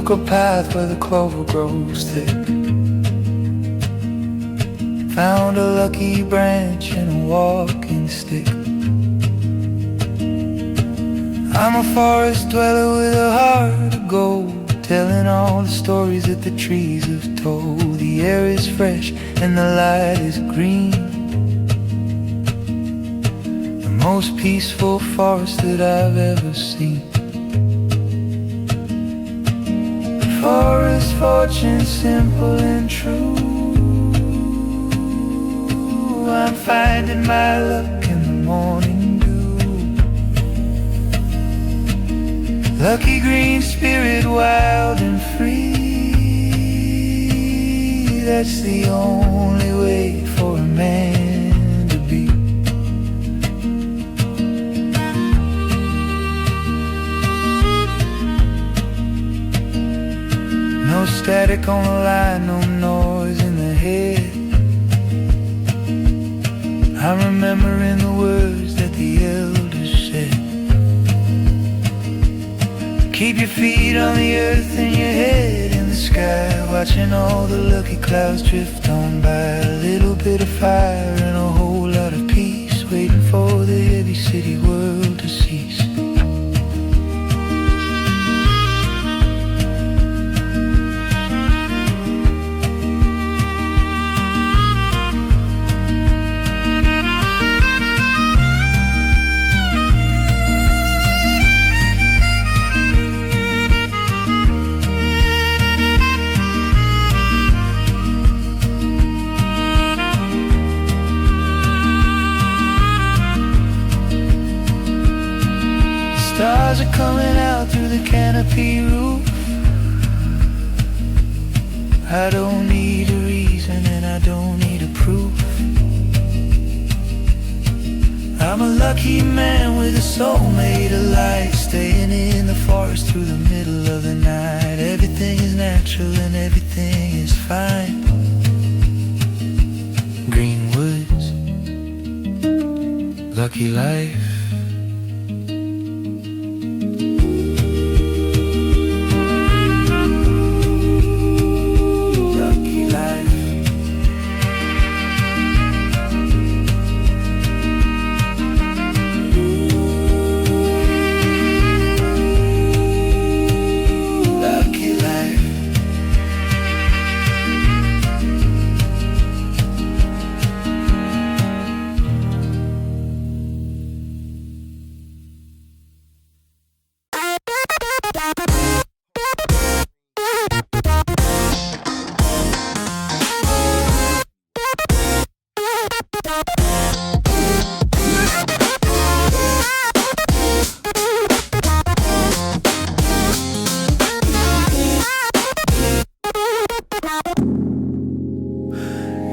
Took a path where the clover grows thick. Found a lucky branch and a walking stick. I'm a forest dweller with a heart of gold, telling all the stories that the trees have told. The air is fresh and the light is green. The most peaceful forest that I've ever seen. The forest fortune simple and true. I'm finding my luck in the morning dew. Lucky green spirit, wild and free. That's the only way for a man to be. No static on the line, no noise in the head. I'm remembering the words that the elders said. Keep your feet on the earth and your head in the sky, watching all the lucky clouds drift on by. A little bit of fire and a whole lot of peace, waiting for the heavy city world to cease. Stars are coming out through the canopy roof. I don't need a reason and I don't need a proof. I'm a lucky man with a soul made of light, staying in the forest through the middle of the night. Everything is natural and everything is fine. Green woods, lucky life.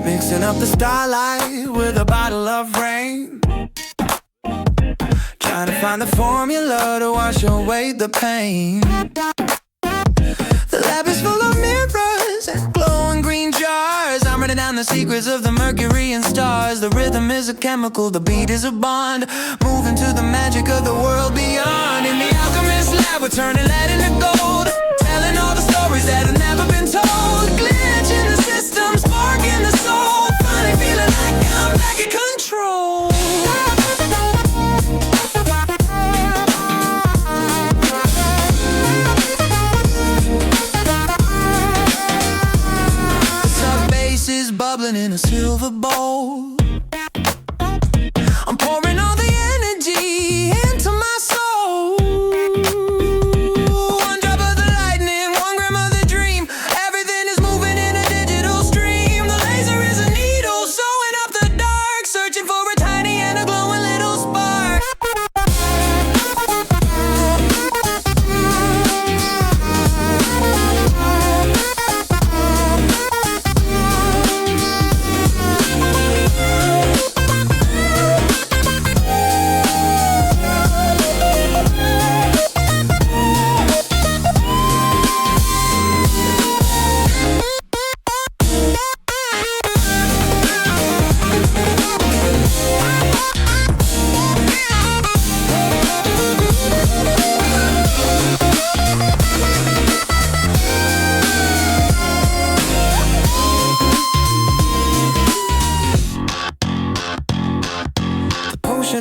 Mixing up the starlight with a bottle of rain, trying to find the formula to wash away the pain. The lab is full of mirrors and glowing green jars. I'm writing down the secrets of the mercury and stars. The rhythm is a chemical, the beat is a bond, moving to the magic of the world beyond. In the alchemist lab, we're turning lead into gold, telling all the stories that have never been told. Glitch in the system, spark in the soul, finally feeling like I'm back in control. Bubbling in a silver bowl, I'm pouring all the energy into my soul. One drop of the lightning, 1 gram of the dream. Everything is moving in a digital stream. The laser is a needle, sewing up the dark, searching for a tiny and a glowing little spark.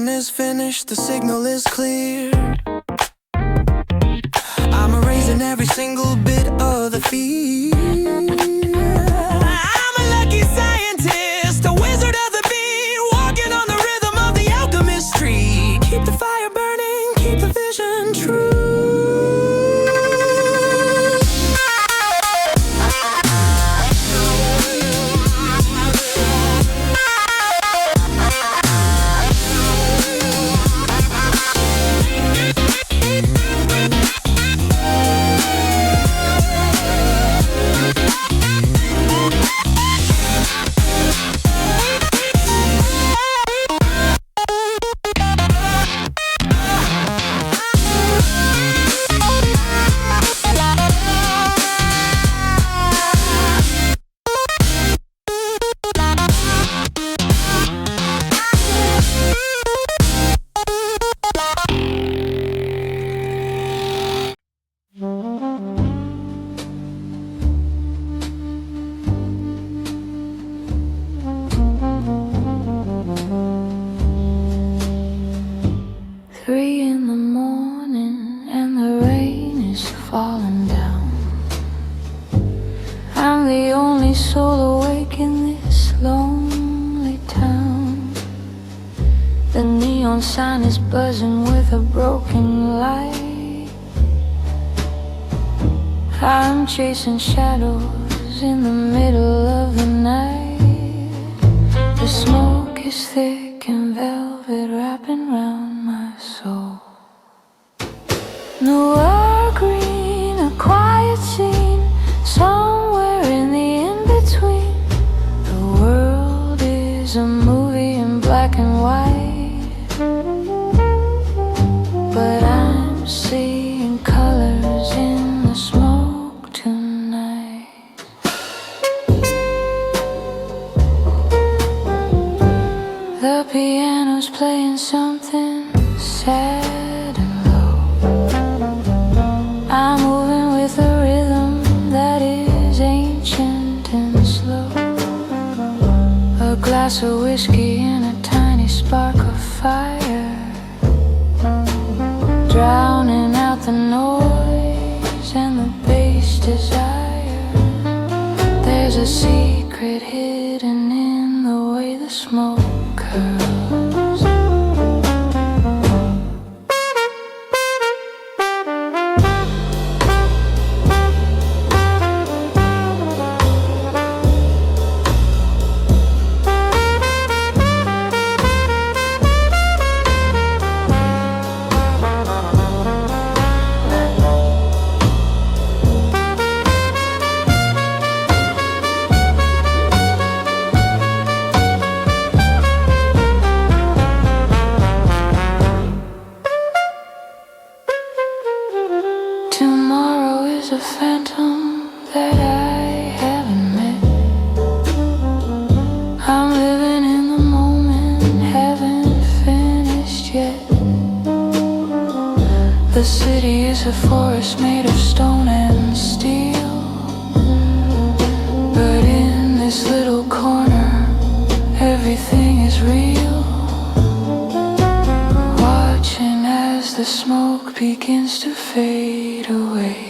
mission is finished, the signal is clear. I'm erasing every single bit of the fear. I'm a lucky scientist, a wizard of the beat, walking on the rhythm of the alchemist tree. Keep the fire burning, keep the vision true. Soul awake in this lonely town. The neon sign is buzzing with a broken light. I'm chasing shadows in the middle of the night. The smoke is thick and velvet wrapping round my soul. Noir green, a quiet scene, somewhere in the in-between. The world is a movie in black and white, but I'm seeing colors in the smoke tonight. The piano's playing something sad and low. I'm moving with a rhythm that is ancient and slow. A glass of whiskey and a tiny spark of fire, drowning out the noise and the bass desire. There's a secret hidden in the way the smoke curls. Tomorrow is a phantom that I haven't met. I'm living in the moment, haven't finished yet. The city is a forest made of stone and steel, but in this little corner, everything is real. Watching as the smoke begins to fade away.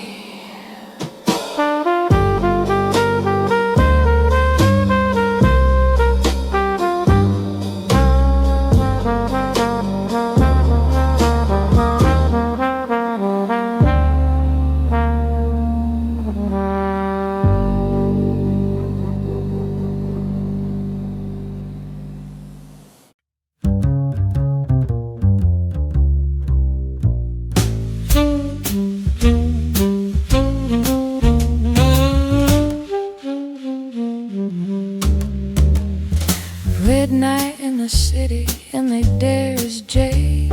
Midnight in the city and they dare as jade,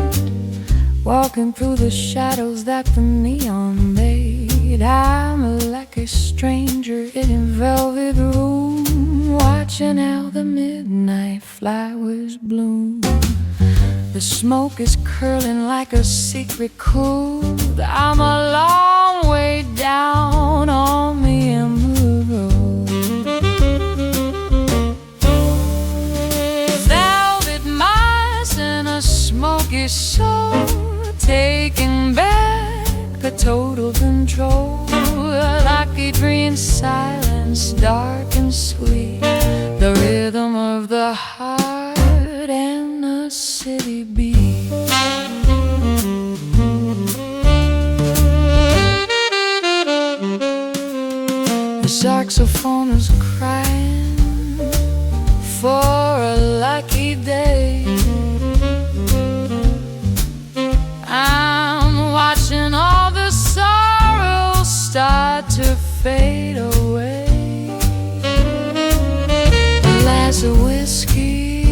walking through the shadows that the neon made. I'm like a stranger in a velvet room, watching how the midnight flowers bloom. The smoke is curling like a secret code. I'm a long way down on the Ember Road. Velvet mice and a lucky soul, taking back the total control. A lucky dream, silence, dark and sweet, the rhythm of the heart and the city beat. The saxophone is crying for a lucky day. I'm watching all the sorrows start to fade away. A glass of whiskey,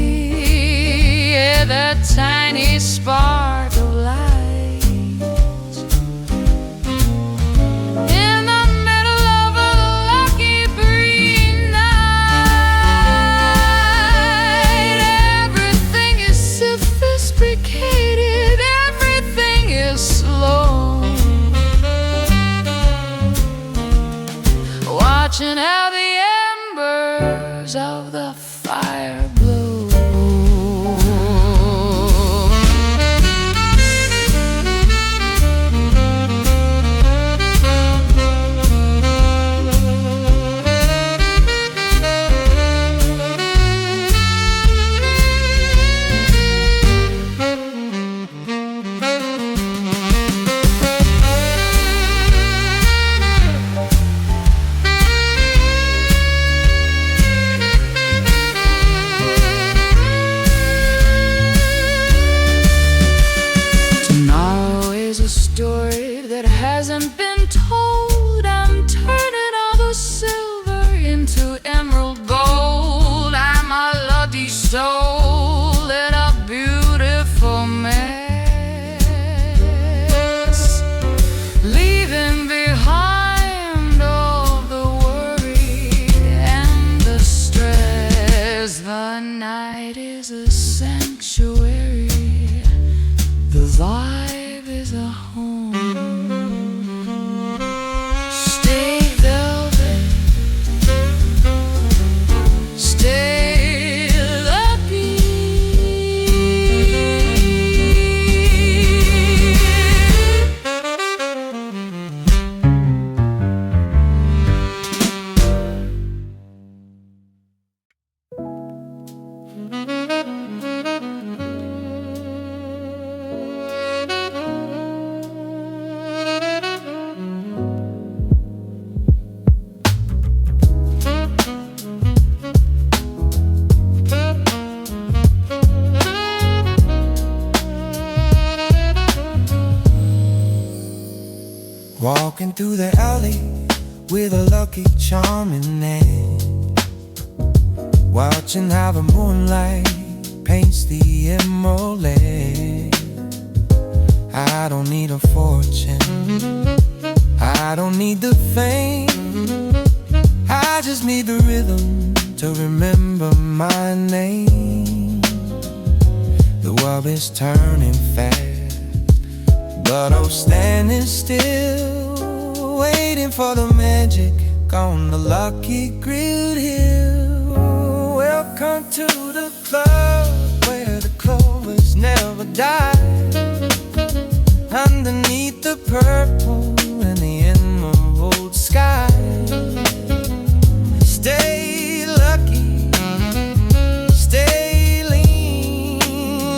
yeah, that tiny spark of light. In the middle of a lucky green night, everything is sophisticated, everything is slow. Watching how the embers of the fire blow. Story that hasn't been told. I'm turning all the silver into emerald gold. I'm a lucky soul in a beautiful mess, leaving behind all the worry and the stress. The night is a sanctuary, the vibe is a home. Stay velvet, stay lucky. Walking through the alley with a lucky charm in hand, watching how the moonlight paints the emerald land. I don't need a fortune, I don't need the fame, I just need the rhythm to remember my name. The world is turning fast, but I'm standing still, waiting for the magic on the lucky grilled hill. Welcome to the club where the clovers never die, underneath the purple and the emerald sky. Stay lucky, stay lean,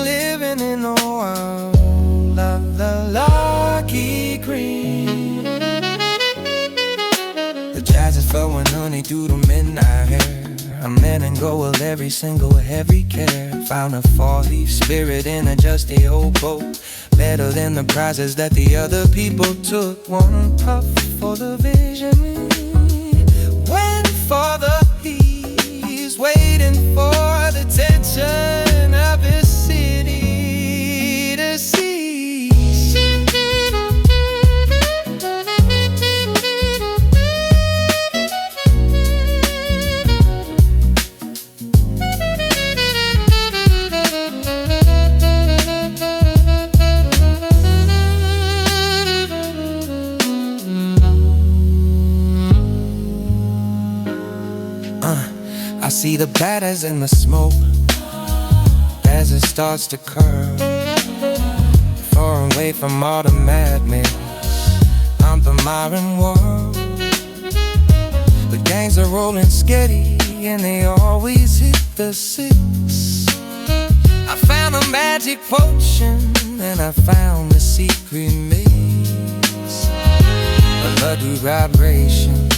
living in the world of the lucky green. The jazz is flowing honey through the midnight air. I'm letting go of every single heavy care. Found a four-leaf spirit in a dusty old boat, better than the prizes that the other people took. One puff for the vision, went for the peace, waiting for the tension of his city to cease. I see the bladders in the smoke as it starts to curl. far away from all the madness. I'm the modern world. The gangs are rolling steady and they always hit the six. I found a magic potion and I found a secret maze, a lucky vibration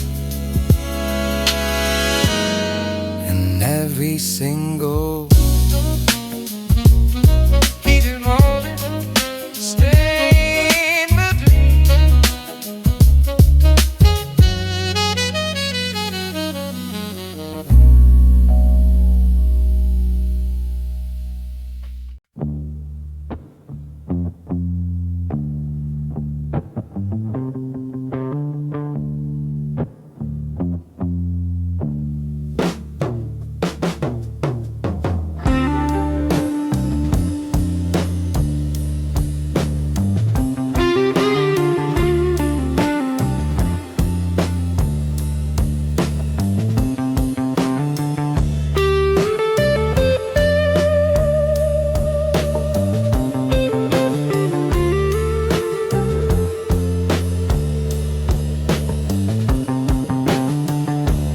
in every single beating moment. Stay in my dream.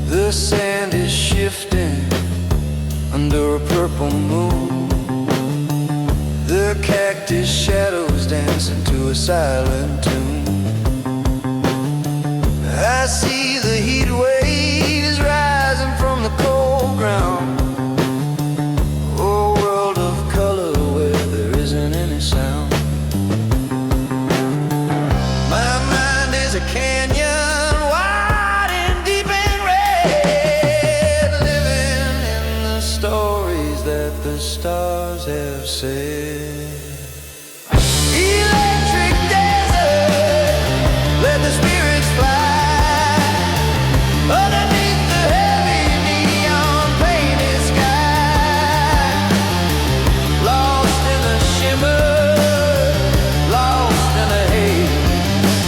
The sand is shifting under a purple moon. The cactus shadows dancing to a silent tune. I see the heat waves rising from the cold ground. A world of color where there isn't any sound. My mind is a canyon, wide and deep and red, living in the stories that the stars have said. Electric desert, let the spirits fly underneath the heavy neon painted sky. Lost in the shimmer, lost in the haze,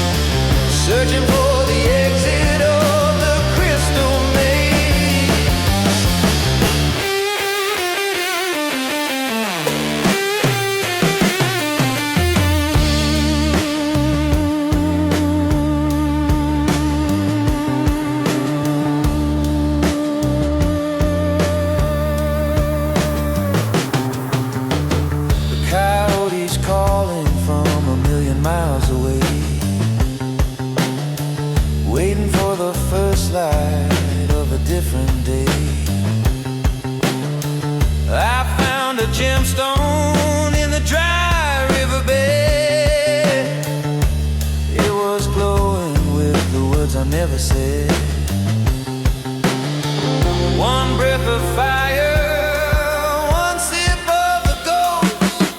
searching for the exit of the crystal maze. The coyotes calling from a million miles away, waiting for the first light of a different day. I found a gemstone in the dry riverbed. It was glowing with the words I never said. One breath of fire, one sip of the ghost.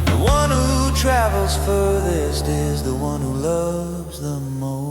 The one who travels furthest is the one who loves the most.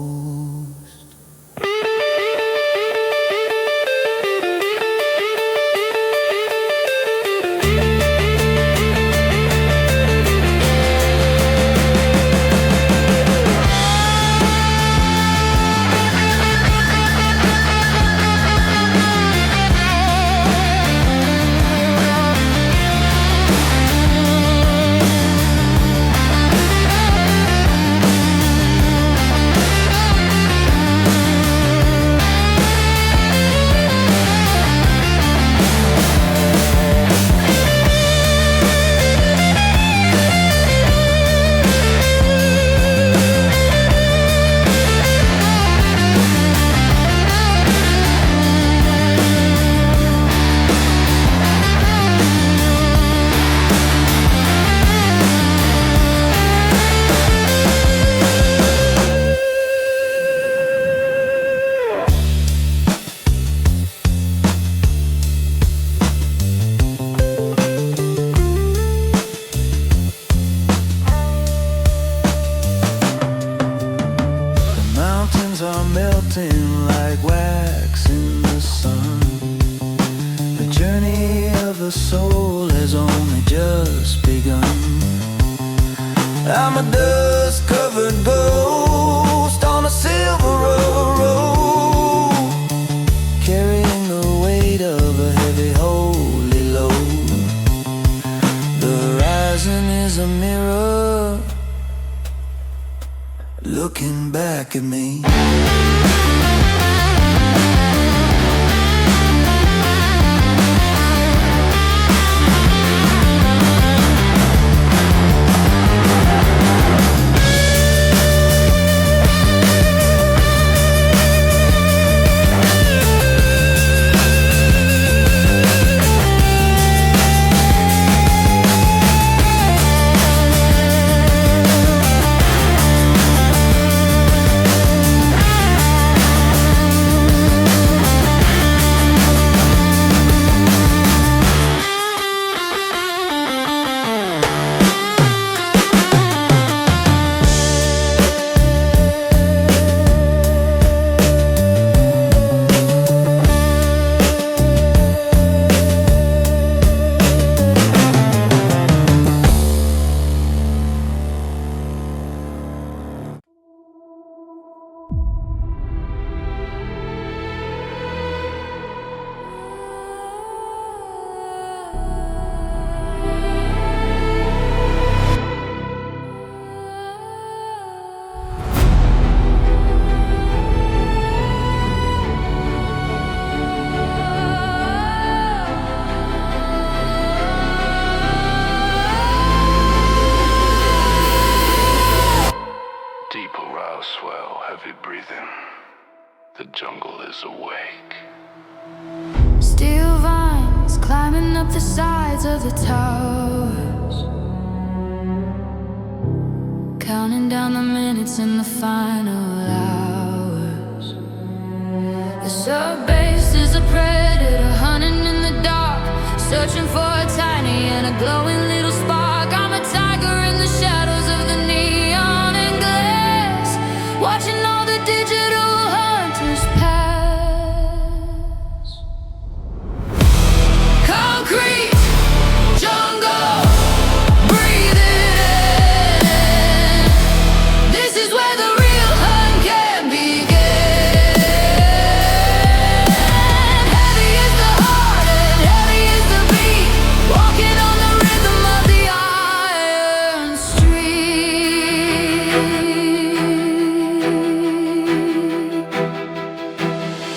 melting like wax in the sun. The journey of the soul has only just begun. I'm a dust-covered ghost on a silver road, carrying the weight of a heavy holy load. The horizon is a mirror back at me. Swell, heavy breathing. The jungle is awake. Steel vines climbing up the sides of the towers, counting down the minutes in the final hours. The subbase is a predator hunting in the dark, searching for a tiny and a glowing little spark. I'm a tiger in the shadows of the neon and glass, watching all the digital hunters pass. Concrete jungle, breathe it in. This is where the real hunt can begin. Heavy is the heart and heavy is the beat, walking on the rhythm of the iron street.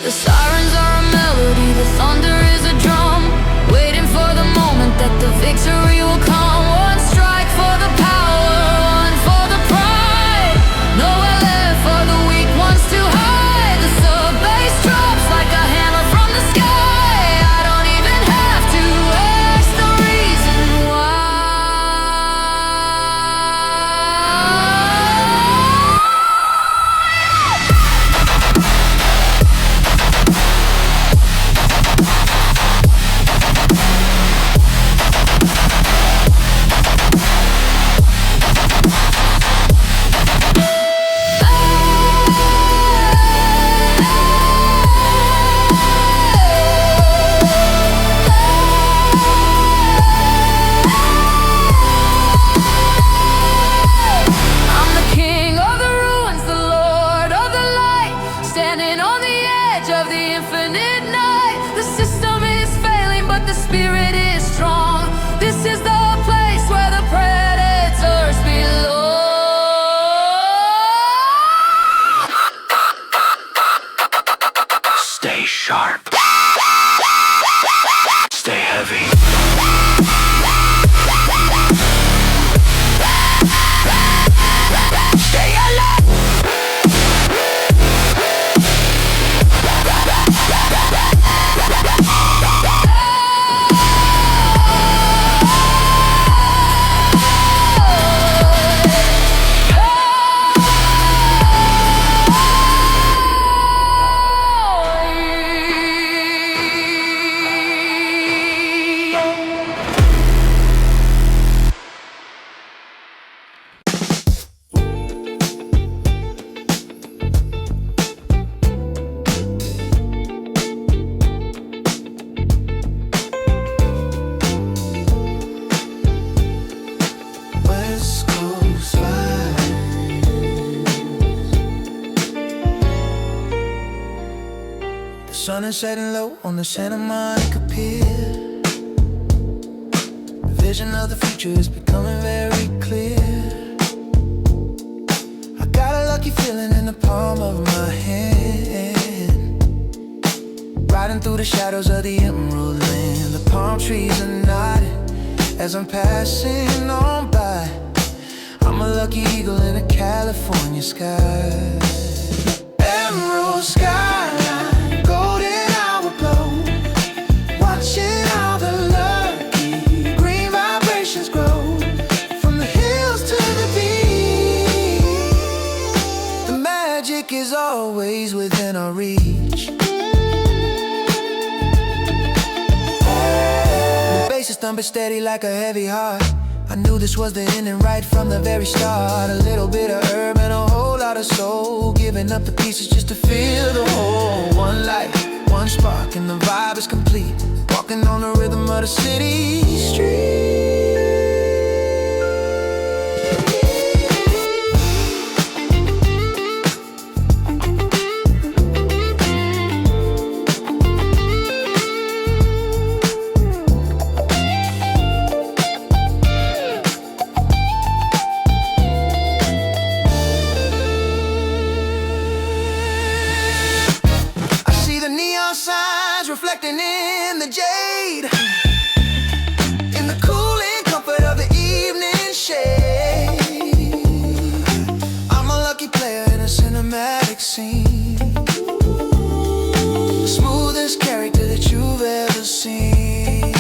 The sirens are a melody, the thunder is a drum, waiting for the moment that the victory will come. One strike for the power, one for the pride, nowhere left for the weak ones to hide. The sub-bass drops like a hammer from the sky. I don't even have to ask the reason why. I'm the king of the ruins, the lord of the light, standing on the edge of the infinite night. The system is failing, but the spirit is strong. This is the place where the predators belong. Stay sharp. Stay heavy. Stay alive. West Coast vibes. The sun is setting low on the Santa Monica Pier. The vision of the future is becoming very clear. I got a lucky feeling in the palm the shadows of the emerald land. The palm trees are nodding as I'm passing on by. I'm a lucky eagle in a California sky. Emerald skyline, golden hour glow, watching all the lucky green vibrations grow. From the hills to the beach, the magic is always within our reach. The bass is thumping steady like a heavy heart. I knew this was the ending right from the very start. A little bit of herb and a whole lot of soul, giving up the pieces just to feel the whole. One light, one spark, and the vibe is complete. Walking on the rhythm of the city street. Signs reflecting in the jade, in the cooling comfort of the evening shade. I'm a lucky player in a cinematic scene, the smoothest character that you've ever seen.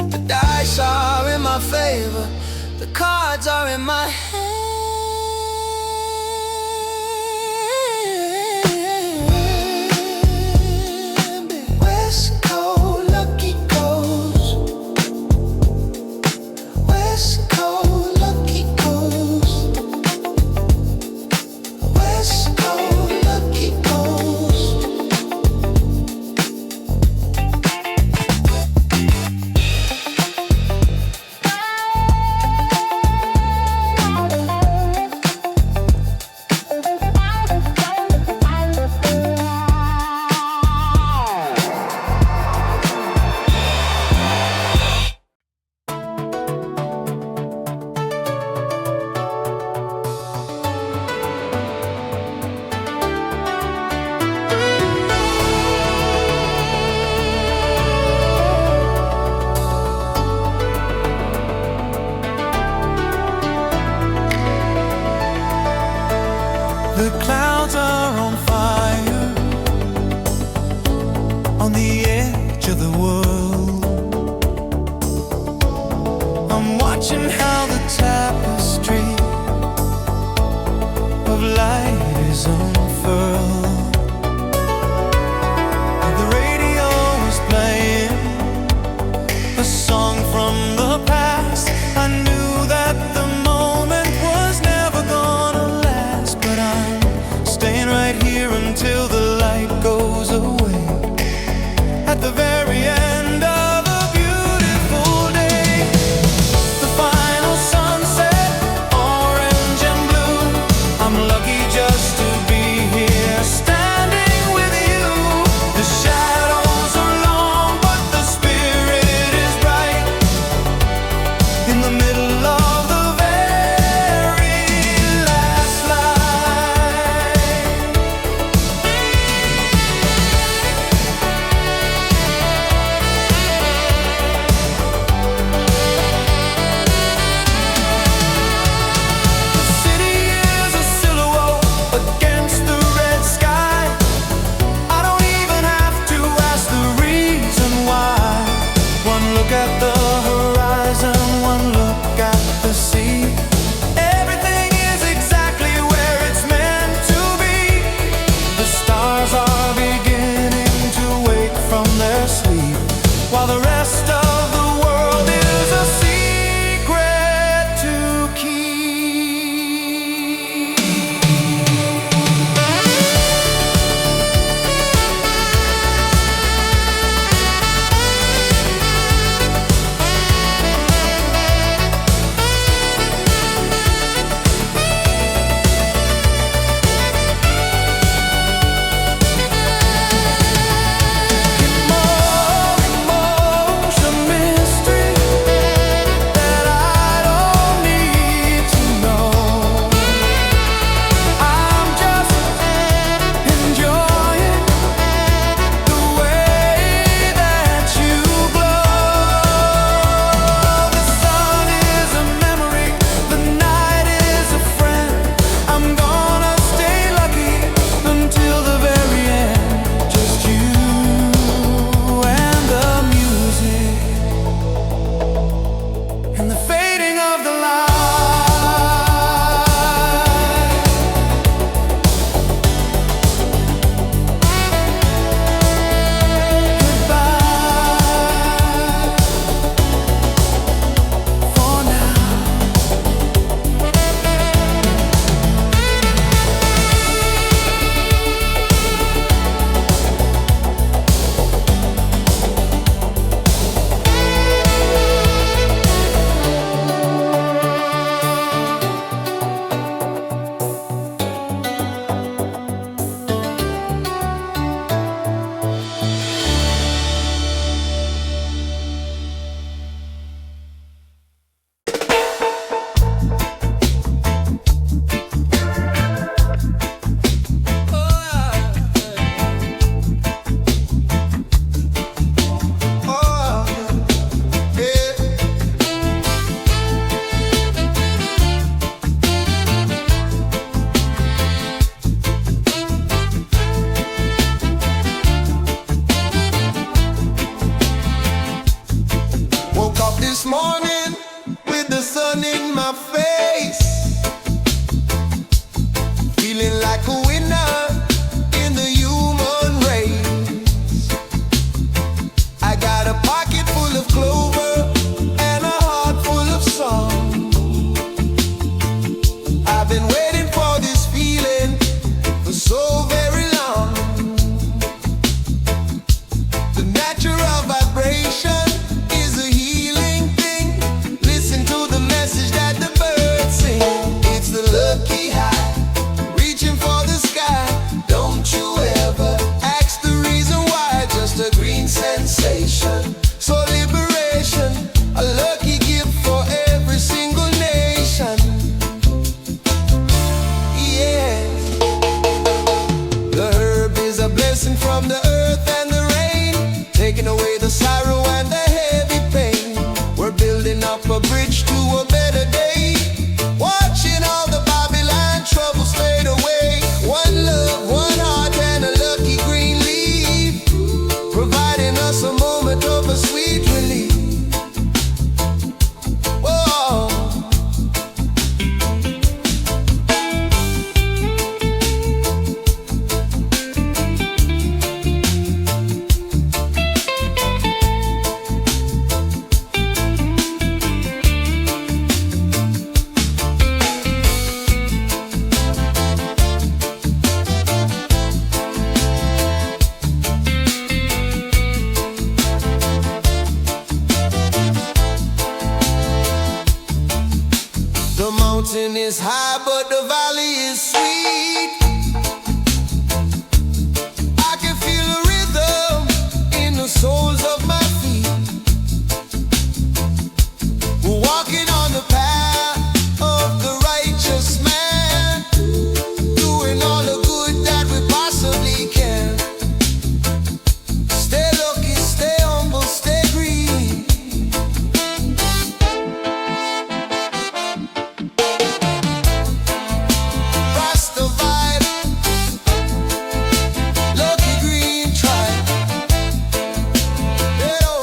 The dice are in my favor, the cards are in my hand. The clouds are on fire, on the edge of the world. I'm watching how the tapestry of light is unfurled. The radio is playing a song from the past. I knew that the moment was never gonna last, but I'm staying right here until the light goes away. At the very end of a beautiful day, the final sunset, orange and blue. I'm lucky just to be here, standing with you. The shadows are long, but the spirit is bright. this morning with the sun in my face, feeling like a winner in the human race. I got a pocket full of clover and a heart full of song. I've been waiting for this feeling for so very long. The natural vibration is a healing thing. Listen to the message that the birds sing. It's the lucky high, reaching for the sky. Don't you ever ask the reason why, just a green sensation. So liberation, a lucky gift for every single nation. Yeah, the herb is a blessing from the earth and the rain, taking away the sorrow and the heavy pain. We're building up a bridge to a better day, watching all the Babylon troubles fade away. One love, one heart, and a lucky green leaf, providing us a moment of a sweet relief. Whoa. The mountain is high, but the valley is sweet. I can feel a rhythm in the soles of my feet. We're walking on the path of the righteous man, doing all the good that we possibly can. Stay lucky, stay humble, stay green. Rasta vibe, lucky green tribe. Yeah.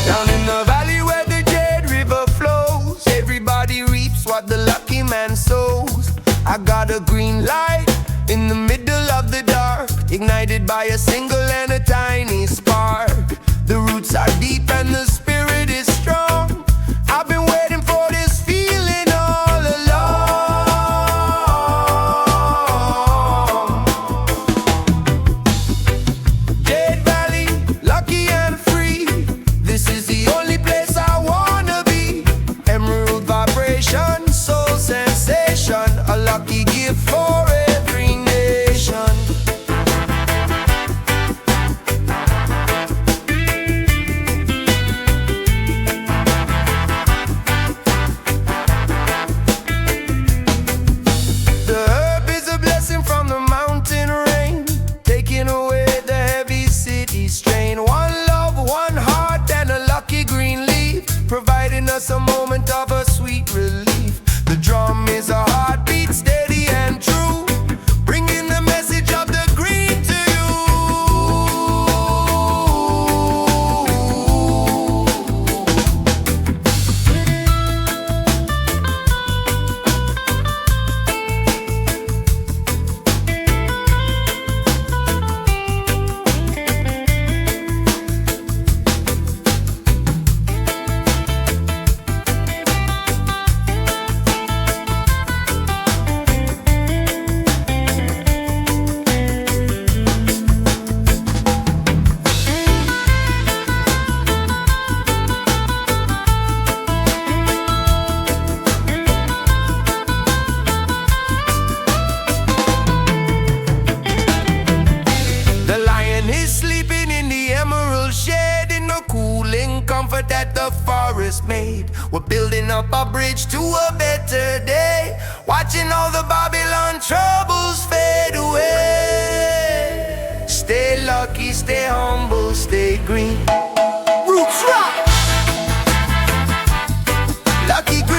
Down in the valley where the Jade River flows, everybody reaps what the lucky man sows. I got a green light in the middle of the dark, ignited by a single and a tiny spark. The roots are deep and the spirit is strong. I've been waiting for this feeling all along. Jade Valley, lucky and free, this is the only place I wanna be. Emerald vibration, soul sensation, a lucky gift for every nation. The herb is a blessing from the mountain rain, taking away the heavy city strain. One love, one heart, and a lucky green leaf, providing us a moment of a sweet relief. The drum is a heartbeat, steady and true, bringing the message of the green to you. up a bridge to a better day, watching all the Babylon troubles fade away. Stay lucky, stay humble, stay green. Roots rock. Lucky green.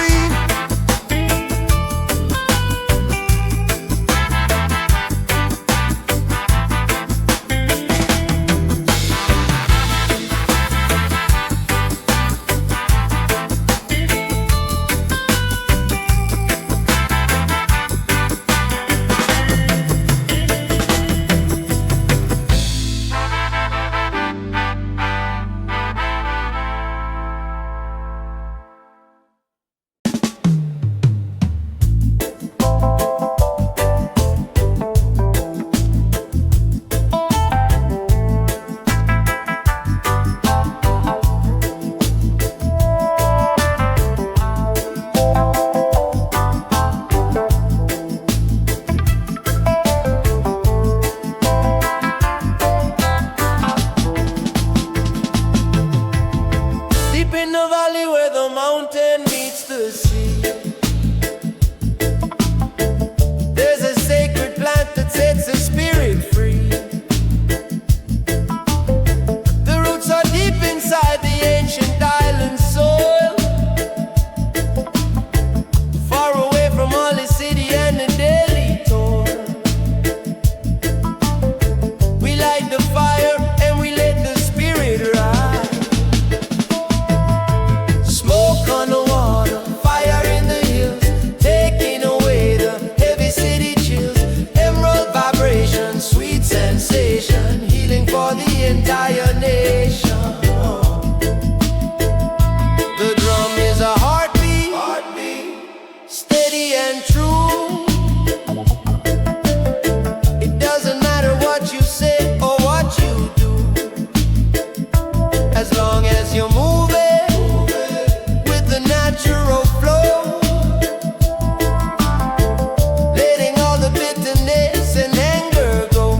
In the valley where the mountain meets the sea, there's a sacred plant that sets the spirit free. The roots are deep inside the ancient island soil, far away from all the city and the daily toil. We light the fire and we let the spirit rise. On the water, fire in the hills, taking away the heavy city chills. Emerald vibration, sweet sensation, healing for the entire nation. The drum is a heartbeat, steady and true. It doesn't matter what you say or what you do, as long as you're moving natural flow, letting all the bitterness and anger go.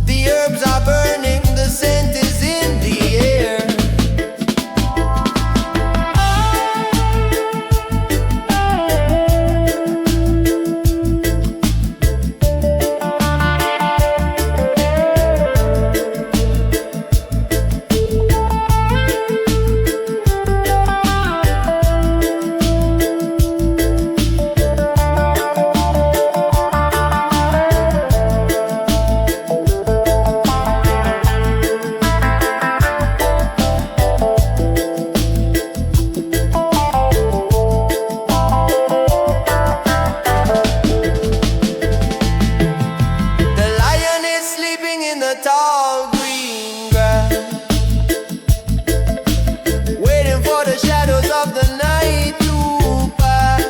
The herbs are burning, the scent is in the air. Tall green grass, waiting for the shadows of the night to pass.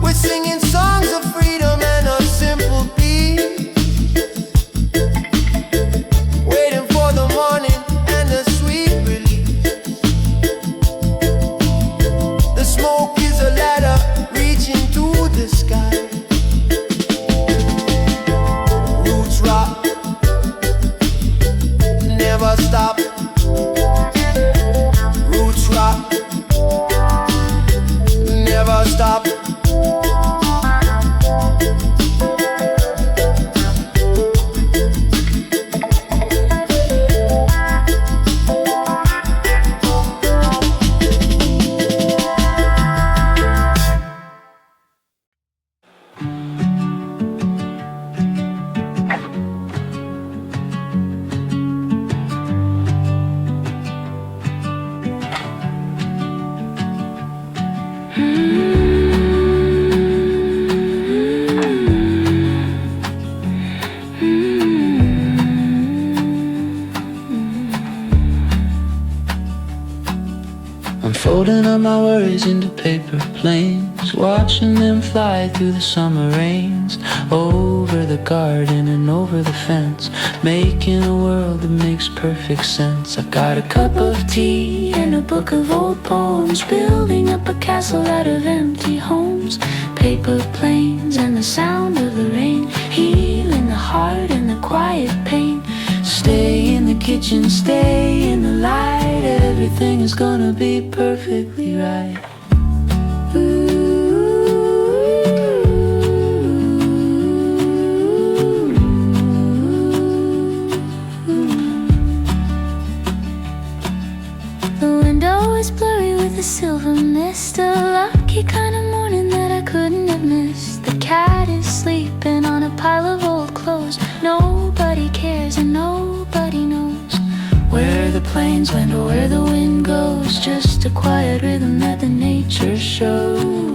We're singing songs of freedom and of simple peace, waiting for the morning and the sweet release. The smoke is a ladder reaching to the sky. Rock, never stop. Roots rock, never stop. Folding up my worries into paper planes, watching them fly through the summer rains, over the garden and over the fence, making a world that makes perfect sense. I've got a cup of tea and a book of old poems, building up a castle out of empty homes. Paper planes and the sound of the rain, healing the heart and the quiet pain, Stay in the kitchen, stay in the light. Everything is gonna be perfectly right. The window is blurry with a silver mist. A lucky kind of morning that I couldn't have missed. The cat is sleeping on a pile of old clothes. Nobody cares and nobody knows where the planes went or where the wind goes. Just a quiet rhythm that the nature shows.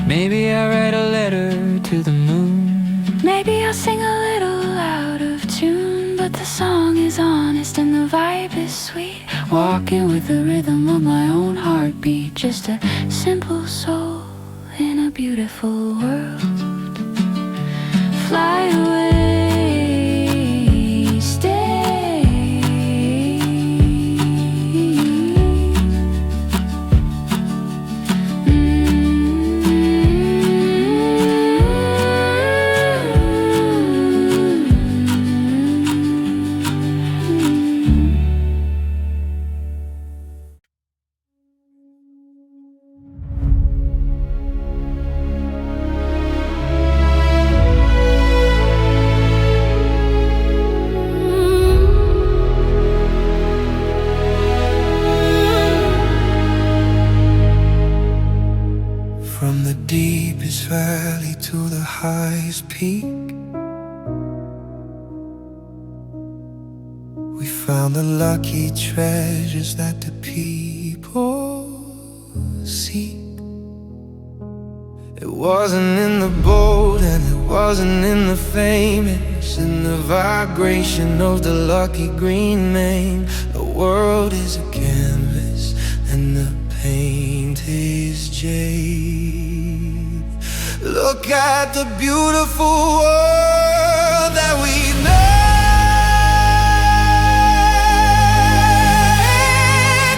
Maybe I'll write a letter to the moon. Maybe I'll sing a little out of tune, but the song is honest and the vibe is sweet. Walking with the rhythm of my own heartbeat. Just a simple soul in a beautiful world. Fly away, stay. From the deepest valley to the highest peak, we found the lucky treasures that the people seek. It wasn't in the bold and it wasn't in the fame. It's in the vibration of the lucky green mane. The world is a canvas and the paint is jade. Look at the beautiful world that we made.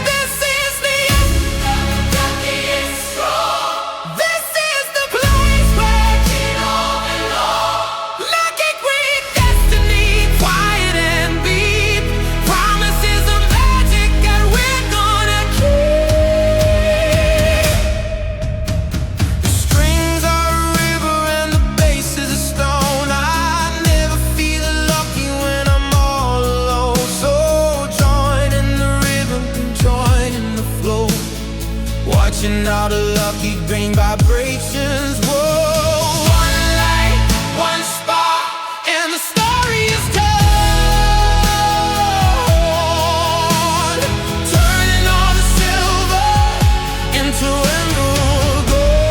This is the end of the luckiest stroll. This is the place where it all belongs. Lucky green destiny, quiet and deep. Promises of magic that we're gonna keep. The strings are a river and the bass is a stone. I never feel lucky when I'm all alone. So join in the rhythm and join in the flow. Watching all the lucky green vibrations. Whoa, one light, one spark, and the story is told. Turning all the silver into emerald gold.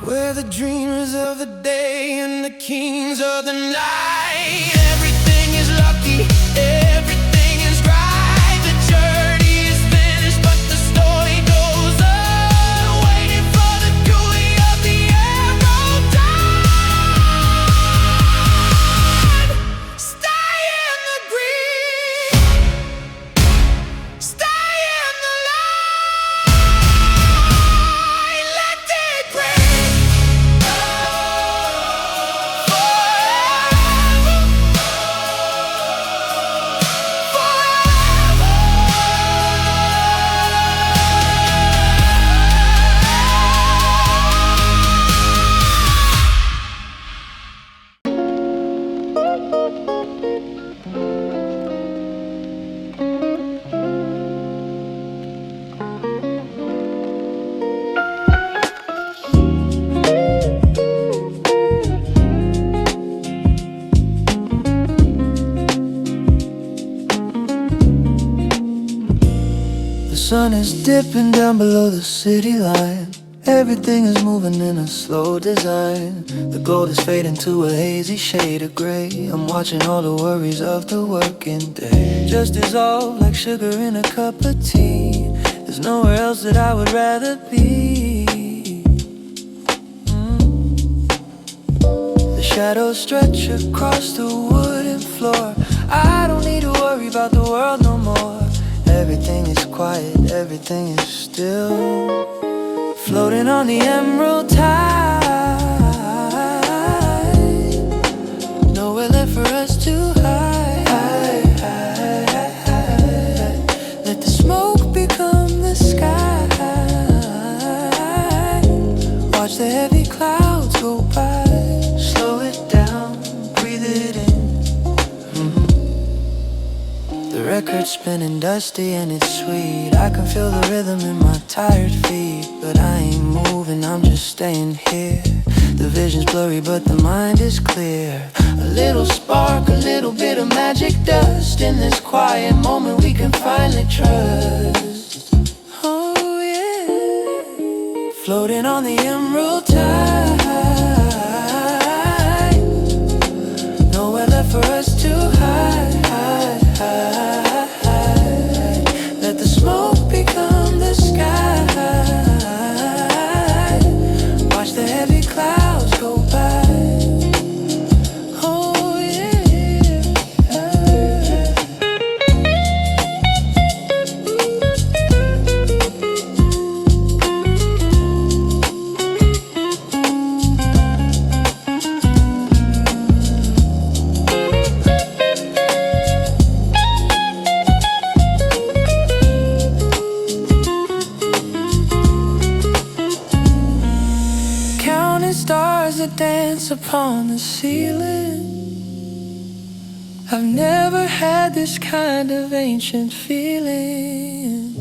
We're the dreamers of the day and the kings of the night. Everything is lucky, everything is right. The journey is finished, but the story goes on. Waiting for the beauty of the emerald dawn. Stay in the green, stay in the light. Let it breathe forever. sun is dipping down below the city line. Everything is moving in a slow design. The gold is fading to a hazy shade of gray. I'm watching all the worries of the working day just dissolve like sugar in a cup of tea. There's nowhere else that I would rather be. The shadows stretch across the wooden floor. I don't need to worry about the world no more. Everything is quiet, everything is still. Floating on the emerald tide. Nowhere left for us to hide. Let the smoke become the sky. Watch the heavy clouds go by. Slow it down, breathe it in. The record's spinning dusty and it's sweet. I can feel the rhythm in my tired feet. But I ain't moving, I'm just staying here. The vision's blurry but the mind is clear. A little spark, a little bit of magic dust. In this quiet moment we can finally trust. Oh yeah. Floating on the emerald tide. Nowhere left for us to hide. Let the smoke become the sky. Watch the heavy clouds go by. Oh yeah. Stars that dance upon the ceiling. I've never had this kind of ancient feeling.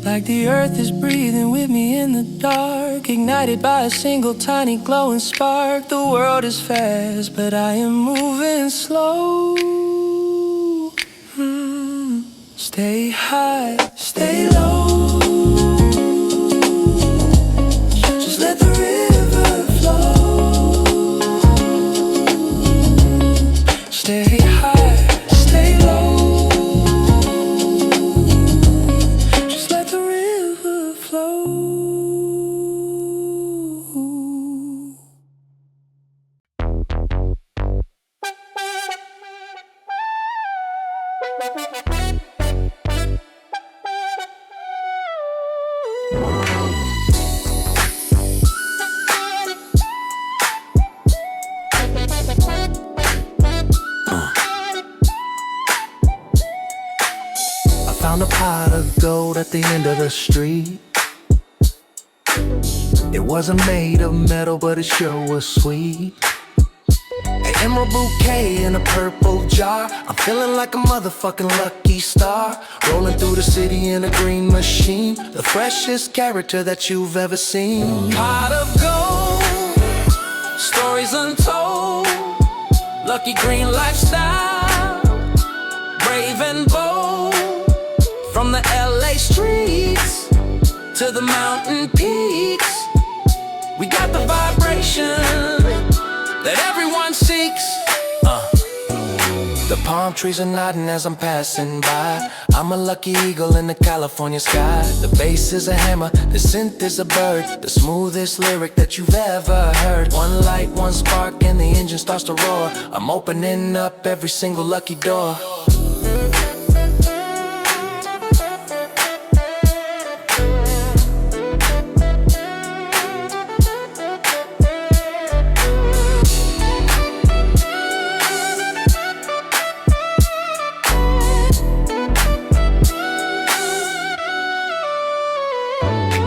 Like the earth is breathing with me in the dark, ignited by a single tiny glowing spark. The world is fast, but I am moving slow. Stay high, stay low. Just let the river flow. Stay high, stay low. Just let the river flow. Found a pot of gold at the end of the street. It wasn't made of metal, but it sure was sweet. An emerald bouquet in a purple jar. I'm feeling like a motherfucking lucky star. Rolling through the city in a green machine. The freshest character that you've ever seen. Pot of gold, stories untold. Lucky green lifestyle, brave and bold. From the LA streets to the mountain peaks, we got the vibration that everyone seeks. The palm trees are nodding as I'm passing by. I'm a lucky eagle in the California sky. The bass is a hammer, the synth is a bird. The smoothest lyric that you've ever heard. One light, one spark, and the engine starts to roar. I'm opening up every single lucky door.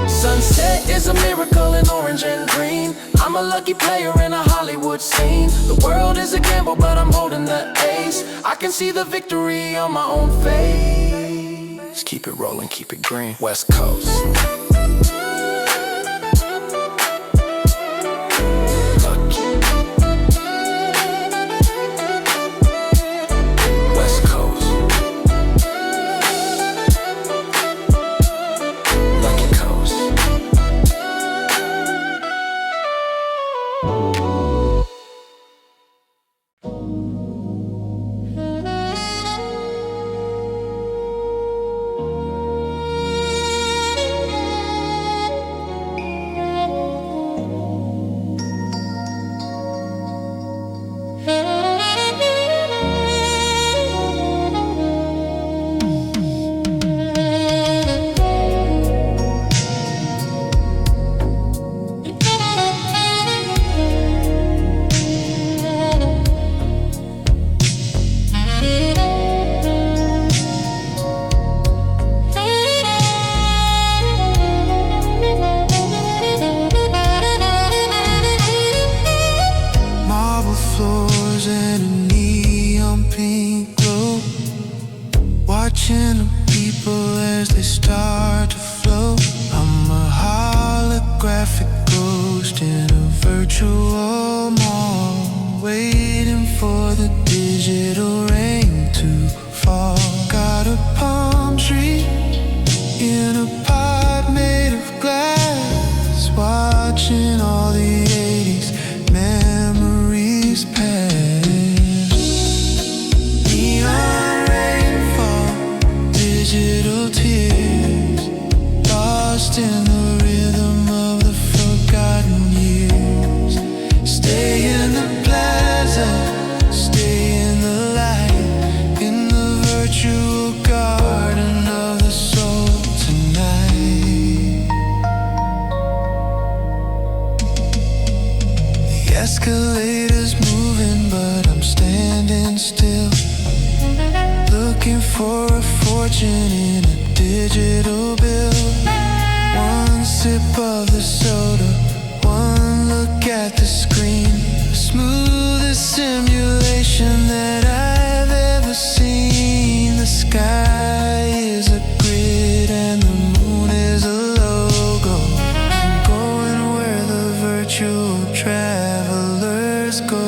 Sunset is a miracle in orange and green. I'm a lucky player in a Hollywood scene. The world is a gamble, but I'm holding the ace. I can see the victory on my own face. Keep it rolling, keep it green. West Coast. floors and a neon pink glow, watching the people as they start to flow. I'm a holographic ghost in a virtual mall, waiting for the digital rain to fall. Got a palm tree in a pot made of glass, watching all the 80s memories pass. Neon rainfall, digital tears, lost in the rhythm of the forgotten years. Stay in the plaza, stay in the light, in the virtual garden of the soul tonight. The escalator's moving, but I'm standing still, looking for a fortune in a digital bill. One sip of the soda, one look at the screen, the smoothest simulation that I've ever seen. The sky is a grid and the moon is a logo. I'm going where the virtual travelers go.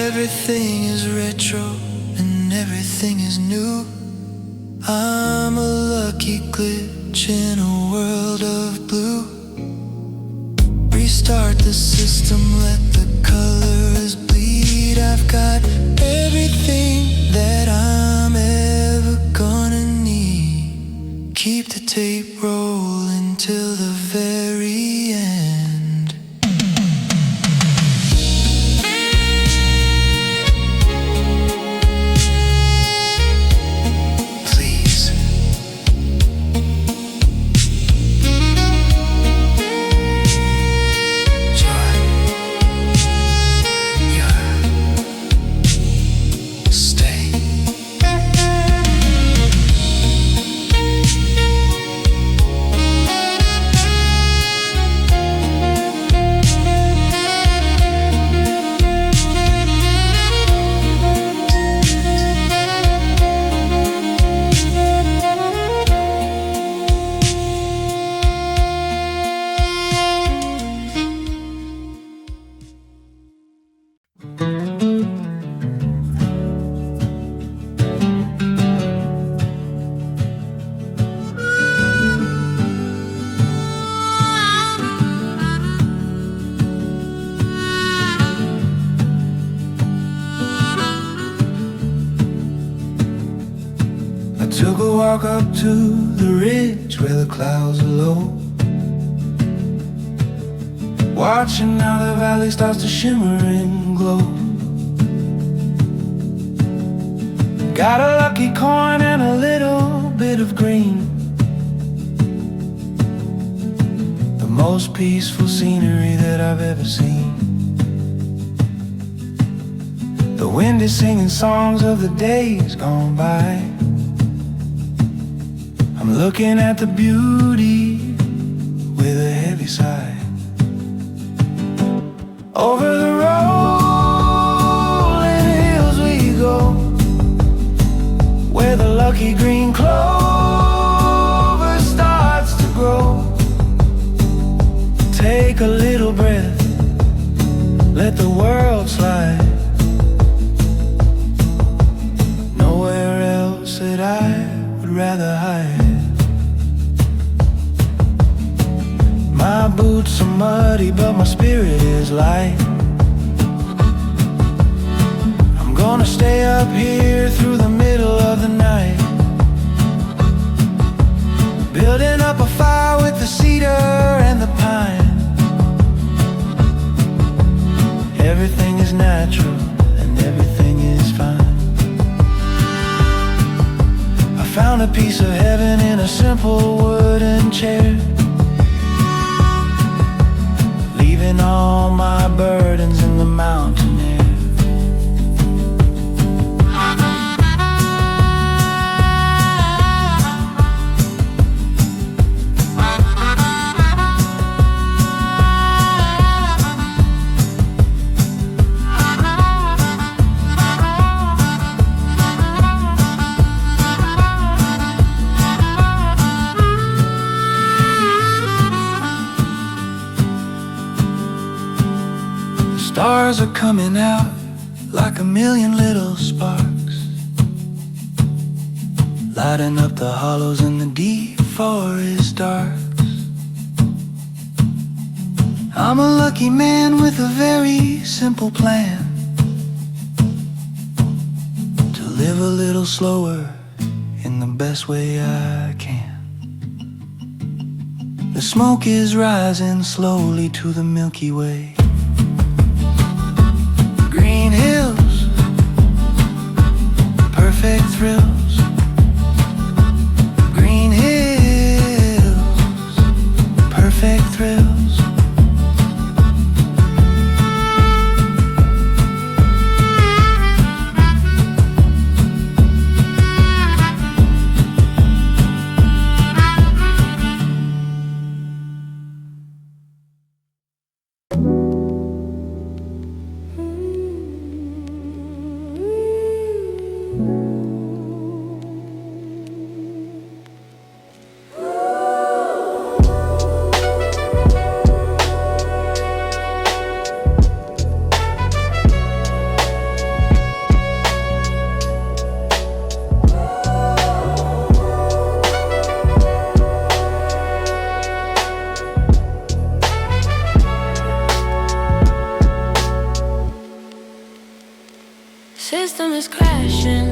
Everything is retro and everything is new. I'm a lucky glitch in a world of blue. Restart the system, let the colors bleed. I've got everything that I'm ever gonna need. Keep the tape rolling till the very end. Please. Joy. Stay. I took a walk up to the ridge where the clouds are low, watching how the valley starts to shimmer and glow. Got a lucky coin and a little bit of green, the most peaceful scenery that I've ever seen. The wind is singing songs of the days gone by. I'm looking at the beauty with a heavy sigh. Over the rolling hills we go, where the lucky green clover starts to grow. Take a little breath, let the world slide. Nowhere else that I would rather hide. My boots are muddy, but my spirit is light. I'm gonna stay up here through the middle of the night, building up a fire with the cedar and the pine. Everything is natural and everything is fine. I found a piece of heaven in a simple wooden chair, leaving all my burdens in the mountain air. Stars are coming out like a million little sparks, lighting up the hollows in the deep forest darks. I'm a lucky man with a very simple plan, to live a little slower in the best way I can. The smoke is rising slowly to the Milky Way. Green hills, perfect thrills. Green hills, perfect thrills. System is crashing,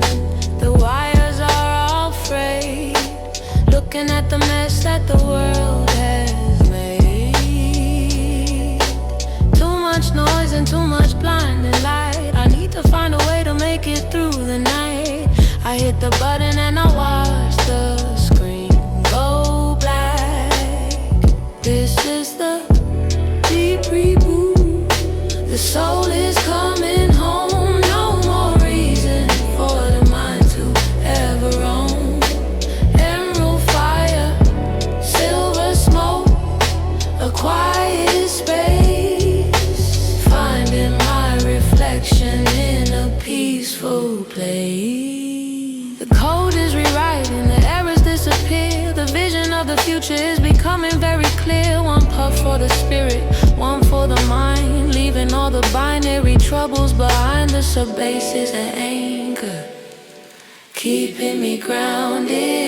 the wires are all frayed, looking at the mess that the world has made. Too much noise and too much blinding light. I need to find a way to make it through the night. I hit the button and I watch the screen go black. This is the deep reboot. The soul is coming home. Quiet space, finding my reflection in a peaceful place. The code is rewriting, the errors disappear. The vision of the future is becoming very clear. One puff for the spirit, one for the mind, leaving all the binary troubles behind. The sub-bass is an anchor, keeping me grounded.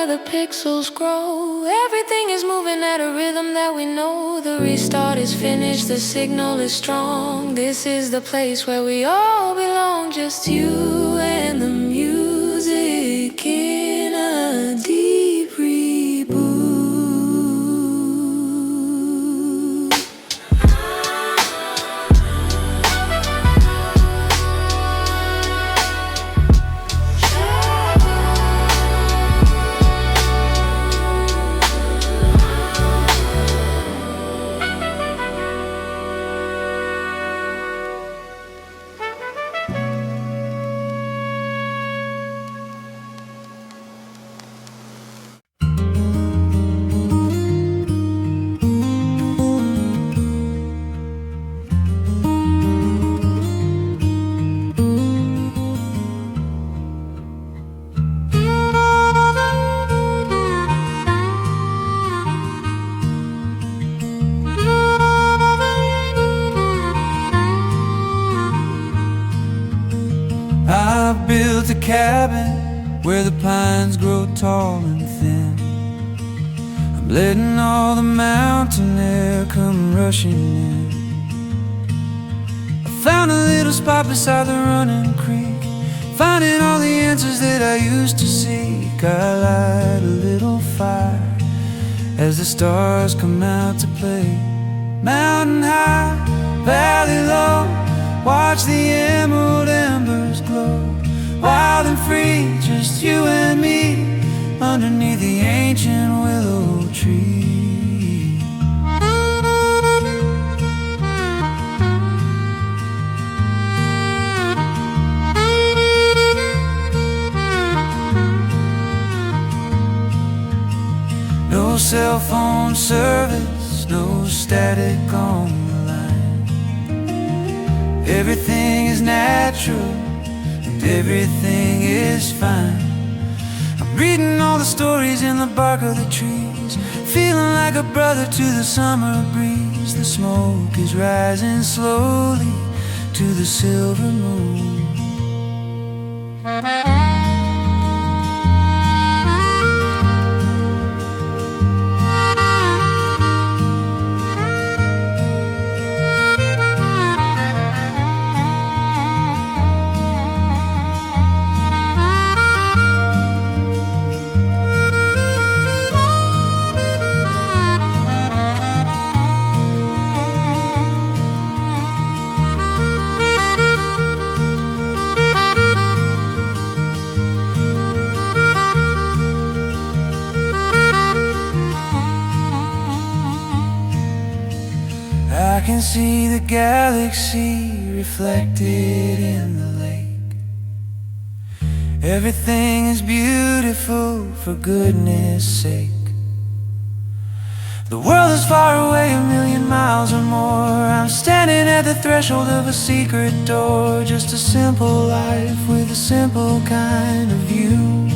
The pixels grow, everything is moving at a rhythm that we know. The restart is finished, the signal is strong. This is the place where we all belong, just you and the music in a deep reboot. cabin where the pines grow tall and thin. I'm letting all the mountain air come rushing in. I found a little spot beside the running creek, finding all the answers that I used to seek. I light a little fire as the stars come out to play. Mountain high, valley low, watch the emerald embers glow. Wild and free, just you and me, underneath the ancient willow tree. No cell phone service, no static on the line. Everything is natural and everything is fine. I'm reading all the stories in the bark of the trees, feeling like a brother to the summer breeze. The smoke is rising slowly to the silver moon. I can see the galaxy reflected in the lake. Everything is beautiful, for goodness sake. The world is far away, 1,000,000 miles or more. I'm standing at the threshold of a secret door. Just a simple life with a simple kind of view.